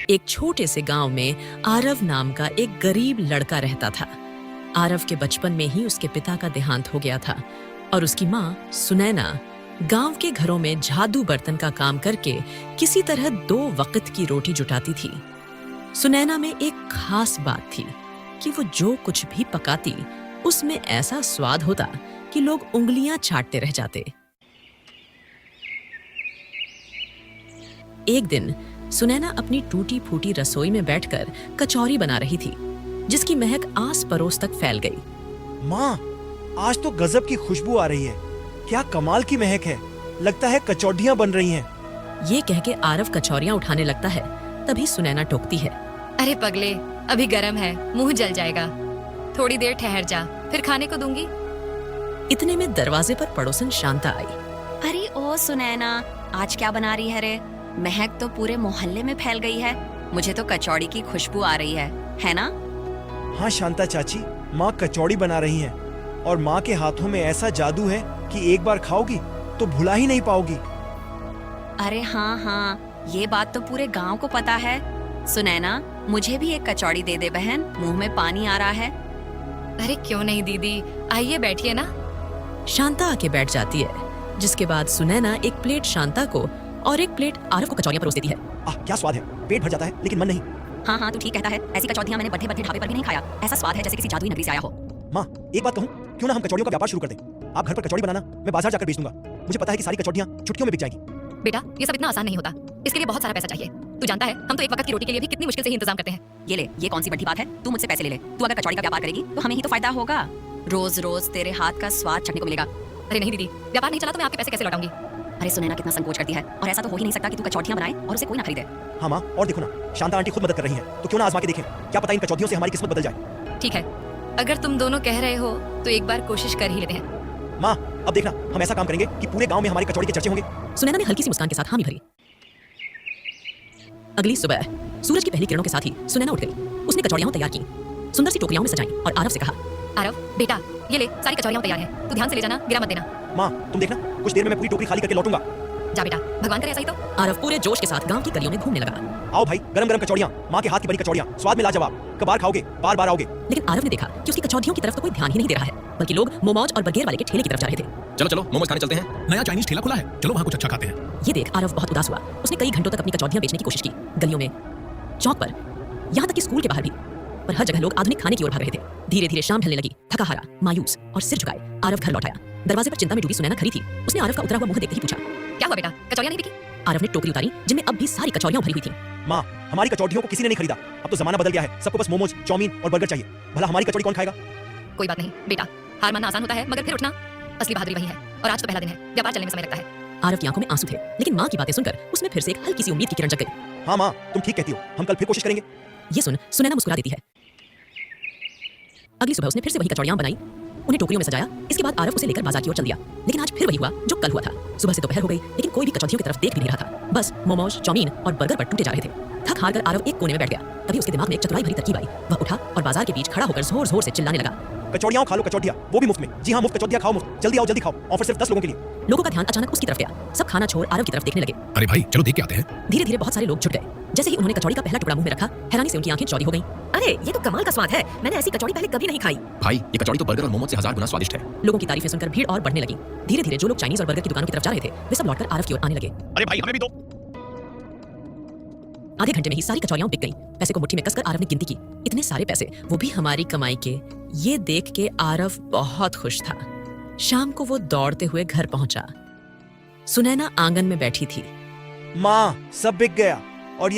एक छोटे से गांव में आरव नाम का एक गरीब लड़का रहता था। आरव के बचपन में ही उसके पिता का देहांत हो गया था और उसकी माँ सुनैना गांव के घरों में जादू बर्तन का काम करके किसी तरह 2 वक्त की रोटी जुटाती थी। सुनैना में एक खास बात थी कि वो जो कुछ भी पकाती उसमें ऐसा स्वाद होता कि लोग उंगलियां चाटते रह जाते। एक दिन सुनैना अपनी टूटी फूटी रसोई में बैठकर कचौरी बना रही थी, जिसकी महक आस पड़ोस तक फैल गई। माँ, आज तो गजब की खुशबू आ रही है। क्या कमाल की महक है। लगता है कचौड़ियाँ बन रही हैं। ये कह के आरव कचौरियां उठाने लगता है, तभी सुनैना टोकती है। अरे पगले, अभी गरम है, मुंह जल जाएगा। थोड़ी देर ठहर जा, फिर खाने को दूंगी। इतने में दरवाजे पर पड़ोसन शांता आई। अरे ओ सुनैना, आज क्या बना रही है रे? महक तो पूरे मोहल्ले में फैल गई है। मुझे तो कचौड़ी की खुशबू आ रही है ना? हाँ शांता चाची, माँ कचौड़ी बना रही हैं और माँ के हाथों में ऐसा जादू है कि एक बार खाओगी तो भुला ही नहीं पाओगी। अरे हाँ, ये बात तो पूरे गांव को पता है। सुनैना, मुझे भी एक कचौड़ी दे दे बहन, मुंह में पानी आ रहा है। अरे क्यों नहीं दीदी, आइए बैठिए ना। शांता आके बैठ जाती है, जिसके बाद सुनैना एक प्लेट शांता को और एक प्लेट आरव को कचौरियां परोस देती है। क्या स्वाद है। पेट भर जाता है लेकिन मन नहीं। हाँ, तू ठीक कहता है। ऐसी कचौड़ियाँ मैंने बड़े बड़े ढाबे पर भी नहीं खाया। ऐसा स्वाद है जैसे किसी जादुई नगरी से आया हो। माँ, एक बात कहूँ, क्यों ना हम कचौड़ियों का व्यापार शुरू कर दें। आप घर पर कचौड़ी बनाना, मैं बाजार जाकर बेच दूंगा। मुझे पता है कि सारी कचौड़ियाँ चुटकियों में बिक जाएगी। बेटा, ये सब इतना आसान नहीं होता। इसके लिए बहुत सारा पैसा चाहिए। तू जानता है, हम तो एक वक्त की रोटी के लिए भी कितनी मुश्किल से ही इंतजाम करते हैं। ये ले, ये कौन सी बड़ी बात है? तू मुझसे पैसे ले ले। तू अगर कचौड़ी का व्यापार करेगी तो हमें ही तो फायदा होगा। रोज रोज तेरे हाथ का स्वाद चखने को मिलेगा। अरे नहीं दीदी, व्यापार नहीं चला तो मैं आपके पैसे कैसे लौटाऊंगी? अरे सुनैना कितना संकोच करती है, और ऐसा तो हो ही नहीं सकता कि तू कचौड़ियाँ बनाए और उसे कोई ना खरीदे। हाँ माँ, और देखो ना, शांता आंटी खुद मदद कर रही हैं, तो क्यों ना आजमा के देखें। क्या पता इन कचौड़ियों से हमारी किस्मत बदल जाए। ठीक है, अगर तुम दोनों कह रहे हो तो एक बार कोशिश कर ही लेते हैं। माँ, अब देखना, हम ऐसा काम करेंगे कि पूरे गांव में हमारी कचौड़ी के चर्चे होंगे। सुनैना ने हल्की सी मुस्कान के साथ हामी भरी। अगली सुबह सूरज की पहली किरणों के साथ ही सुनैना उठ गई। उसने कचौड़ियां तैयार की, सुंदर सी टोकरियों में सजाई और आरव से कहा, आरव बेटा, ये ले, सारी कचौरियां तैयार हैं। तू ध्यान से ले जाना, गिरा मत देना। माँ, तुम देखना, कुछ देर में मैं पूरी टोकरी खाली करके लौटूंगा। जा बेटा, भगवान करे ऐसा ही तो। आरव पूरे जोश के साथ गांव की गलियों में घूमने लगा। आओ भाई, गरम गरम कचौड़ियाँ, माँ के हाथ की बनी कचौड़ियाँ, स्वाद में लाजवाब। कबार खाओगे, बार बार आओगे। लेकिन आरव ने देखा कि उसकी कचौड़ियों की तरफ तो कोई ध्यान ही नहीं दे रहा है, बल्कि लोग मोमोज और बर्गर वाले के ठेले की तरफ जा रहे थे। चलो चलो मोमोज खाने चलते हैं, नया चाइनीज ठेला खुला है, चलो वहाँ कुछ अच्छा खाते हैं। ये देख आरव बहुत उदास हुआ। उसने कई घंटों तक अपनी कचौड़ियां बेचने की कोशिश की, गलियों में, चौक पर, यहाँ तक कि स्कूल के बाहर भी, पर हर जगह लोग आधुनिक खाने की ओर भाग रहे थे। धीरे धीरे शाम ढलने लगी। थका हारा, मायूस और सिर झुकाए आरव घर लौट आया। दरवाजे पर चिंता में डूबी सुनैना खड़ी थी। उसने आरव का उतरा हुआ मुंह देखते ही पूछा, क्या हुआ बेटा, कचौरियां नहीं बिकी? आरव ने टोकरी उतारी जिनमें अब भी सारी कचौड़ियां भरी हुई थी। माँ, हमारी कचौड़ियों को किसी ने नहीं खरीदा। अब तो जमाना बदल गया है, सबको बस मोमोज, चाउमीन और बर्गर चाहिए। भला हमारी कचौड़ी कौन खाएगा? कोई बात नहीं बेटा, हार मानना आसान होता है मगर फिर उठना असली बहादुरी वही है। और आज तो पहला दिन है, व्यापार चलने में समय लगता है। आरव की आंखों में आंसू थे, लेकिन माँ की बातें सुनकर उसमें फिर से एक हल्की सी उम्मीद की किरण जग गई। हाँ माँ, तुम ठीक कहती हो, हम कल फिर कोशिश करेंगे। ये सुन सुनैना मुस्कुरा देती है। अगली सुबह उसने फिर से वही कचौड़ियां बनाई, उन्हें टोकरियों में सजाया। इसके बाद आरव उसे लेकर बाजार की ओर चल दिया। लेकिन आज फिर वही हुआ जो कल हुआ था। सुबह से दोपहर हो गई, लेकिन कोई भी कचौड़ियों की तरफ देख भी नहीं रहा था। बस मोमोज, चाउमीन और बर्गर पर टूटे जा रहे थे। थक हार कर आरव एक कोने में बैठ गया। तभी उसके दिमाग में एक चतुराई भरी तरकीब आई। वह उठा और बाजार के बीच खड़ा होकर जोर जोर से चिल्लाने लगा, कचौड़ियाँ खा लो, कचौड़ियाँ, वो भी मुफ्त में। जी हाँ, मुफ्त कचौड़ियाँ खाओ, मुफ्त। जल्दी आओ, जल्दी खाओ। ऑफर सिर्फ 10 लोगों के लिए। लोगों का ध्यान अचानक उसकी तरफ गया। सब खाना छोड़ आरव की तरफ देखने लगे। अरे भाई चलो देख के आते हैं। धीरे धीरे बहुत सारे लोग जुट गए। जैसे ही उन्होंने कचौड़ी का पहला टुकड़ा मुंह में रखा, हैरानी से उनकी आंखें चौड़ी हो गईं। अरे ये तो कमाल का स्वाद है, मैंने ऐसी कचौड़ी पहले कभी नहीं खाई। भाई ये कचौड़ी तो बर्गर और मोमोज से 1000 गुना स्वादिष्ट है। लोगों की तारीफें सुनकर भीड़ और बढ़ने लगी। धीरे धीरे जो लोग चाइनीज और बर्गर की दुकानों की तरफ जा रहे थे, वे सब लौटकर आरव की ओर आने लगे। अरे भाई हमें भी दो। आधे घंटे में ही सारी कचौड़ियां बिक गईं। पैसे को मुट्ठी में कसकर आरव ने गिनती की। इतने सारे पैसे, वो भी हमारी कमाई के। ये देख के आरव बहुत खुश था। शाम को वो दौड़ते हुए घर पहुंचा। सुनैना आंगन में बैठी थी। माँ, सब बिक गया और ये